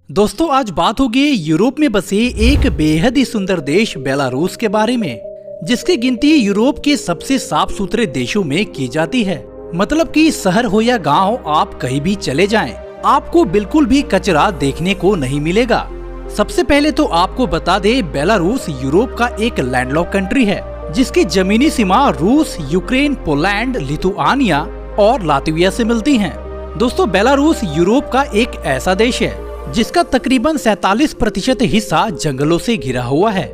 दोस्तों आज बात होगी यूरोप में बसे एक बेहद ही सुंदर देश बेलारूस के बारे में, जिसकी गिनती यूरोप के सबसे साफ सुथरे देशों में की जाती है। मतलब कि शहर हो या गांव, आप कहीं भी चले जाएं, आपको बिल्कुल भी कचरा देखने को नहीं मिलेगा। सबसे पहले तो आपको बता दे, बेलारूस यूरोप का एक लैंडलॉक कंट्री है, जिसकी जमीनी सीमा रूस, यूक्रेन, पोलैंड, लिथुआनिया और लातविया से मिलती है। दोस्तों बेलारूस यूरोप का एक ऐसा देश है जिसका तकरीबन 47% हिस्सा जंगलों से घिरा हुआ है।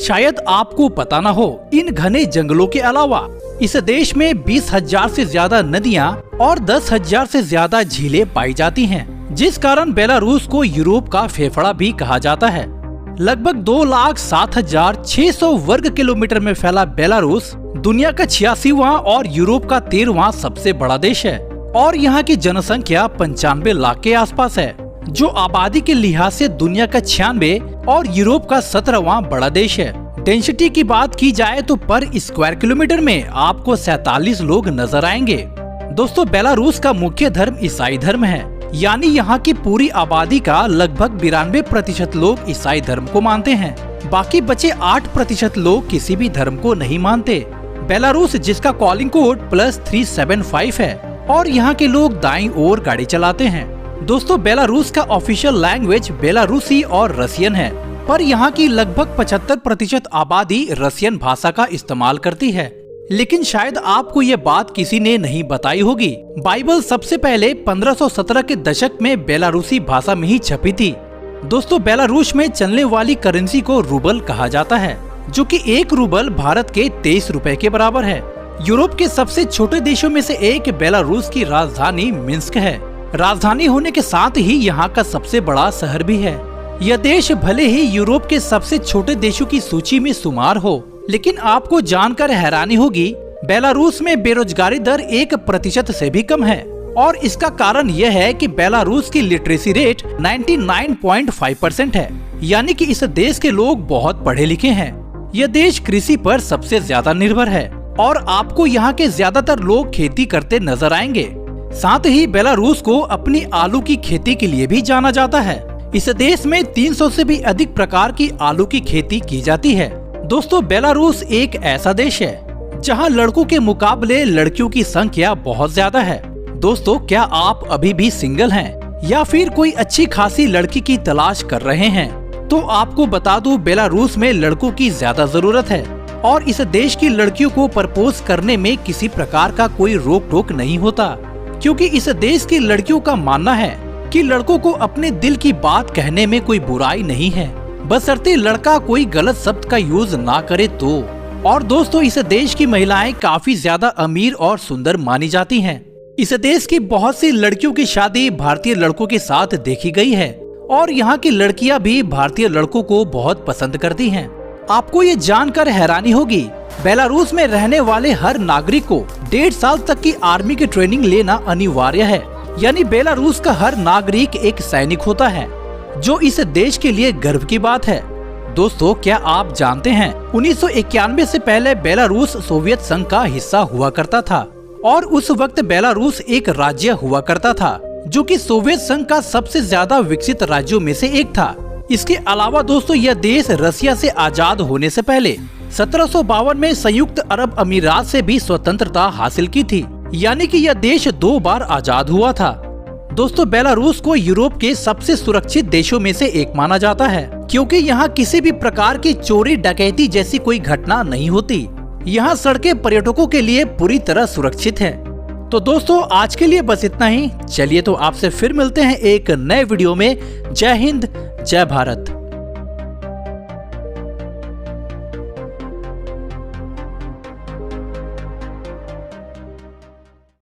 शायद आपको पता न हो, इन घने जंगलों के अलावा इस देश में 20,000 से ज्यादा नदियां और 10,000 से ज्यादा झीलें पाई जाती हैं, जिस कारण बेलारूस को यूरोप का फेफड़ा भी कहा जाता है। लगभग 2,07,600 वर्ग किलोमीटर में फैला बेलारूस दुनिया का 86वां और यूरोप का 13वां सबसे बड़ा देश है और यहाँ की जनसंख्या 95 लाख के आसपास है, जो आबादी के लिहाज से दुनिया का 96 और यूरोप का 17वां बड़ा देश है। डेंसिटी की बात की जाए तो पर स्क्वायर किलोमीटर में आपको 47 लोग नजर आएंगे। दोस्तों बेलारूस का मुख्य धर्म ईसाई धर्म है, यानी यहाँ की पूरी आबादी का लगभग 92% लोग ईसाई धर्म को मानते हैं। बाकी बचे 8% लोग किसी भी धर्म को नहीं मानते। बेलारूस जिसका कॉलिंग कोड +375 है और यहाँ के लोग दाईं ओर गाड़ी चलाते हैं। दोस्तों बेलारूस का ऑफिशियल लैंग्वेज बेलारूसी और रसियन है, पर यहाँ की लगभग 75% आबादी रसियन भाषा का इस्तेमाल करती है। लेकिन शायद आपको ये बात किसी ने नहीं बताई होगी, बाइबल सबसे पहले 1517 के दशक में बेलारूसी भाषा में ही छपी थी। दोस्तों बेलारूस में चलने वाली करेंसी को रूबल कहा जाता है, जो कि 1 रूबल भारत के 23 रुपए के बराबर है। यूरोप के सबसे छोटे देशों में से एक बेलारूस की राजधानी मिन्स्क है। राजधानी होने के साथ ही यहाँ का सबसे बड़ा शहर भी है। यह देश भले ही यूरोप के सबसे छोटे देशों की सूची में शुमार हो, लेकिन आपको जानकर हैरानी होगी, बेलारूस में बेरोजगारी दर 1% से भी कम है। और इसका कारण यह है कि बेलारूस की लिटरेसी रेट 99.5% है, यानी कि इस देश के लोग बहुत पढ़े लिखे हैं। यह देश कृषि पर सबसे ज्यादा निर्भर है और आपको यहाँ के ज्यादातर लोग खेती करते नजर आएंगे। साथ ही बेलारूस को अपनी आलू की खेती के लिए भी जाना जाता है। इस देश में 300 से भी अधिक प्रकार की आलू की खेती की जाती है। दोस्तों बेलारूस एक ऐसा देश है जहां लड़कों के मुकाबले लड़कियों की संख्या बहुत ज्यादा है। दोस्तों क्या आप अभी भी सिंगल हैं या फिर कोई अच्छी खासी लड़की की तलाश कर रहे हैं, तो आपको बता दूं बेलारूस में लड़कों की ज्यादा जरूरत है और इस देश की लड़कियों को प्रपोज करने में किसी प्रकार का कोई रोक टोक नहीं होता, क्योंकि इस देश की लड़कियों का मानना है कि लड़कों को अपने दिल की बात कहने में कोई बुराई नहीं है, बशर्ते लड़का कोई गलत शब्द का यूज ना करे तो। और दोस्तों इस देश की महिलाएं काफी ज्यादा अमीर और सुंदर मानी जाती हैं। इस देश की बहुत सी लड़कियों की शादी भारतीय लड़कों के साथ देखी गई है और यहाँ की लड़कियाँ भी भारतीय लड़कों को बहुत पसंद करती हैं। आपको ये जानकर हैरानी होगी, बेलारूस में रहने वाले हर नागरिक को 1.5 साल तक की आर्मी की ट्रेनिंग लेना अनिवार्य है, यानी बेलारूस का हर नागरिक एक सैनिक होता है, जो इस देश के लिए गर्व की बात है। दोस्तों क्या आप जानते हैं 1991 से पहले बेलारूस सोवियत संघ का हिस्सा हुआ करता था और उस वक्त बेलारूस एक राज्य हुआ करता था, जो कि सोवियत संघ का सबसे ज्यादा विकसित राज्यों में से एक था। इसके अलावा दोस्तों यह देश रसिया से आजाद होने से पहले 1752 में संयुक्त अरब अमीरात से भी स्वतंत्रता हासिल की थी, यानी कि यह देश 2 बार आजाद हुआ था। दोस्तों बेलारूस को यूरोप के सबसे सुरक्षित देशों में से एक माना जाता है, क्योंकि यहाँ किसी भी प्रकार की चोरी डकैती जैसी कोई घटना नहीं होती। यहाँ सड़कें पर्यटकों के लिए पूरी तरह सुरक्षित है। तो दोस्तों आज के लिए बस इतना ही। चलिए तो आपसे फिर मिलते हैं एक नए वीडियो में। जय हिंद, जय भारत।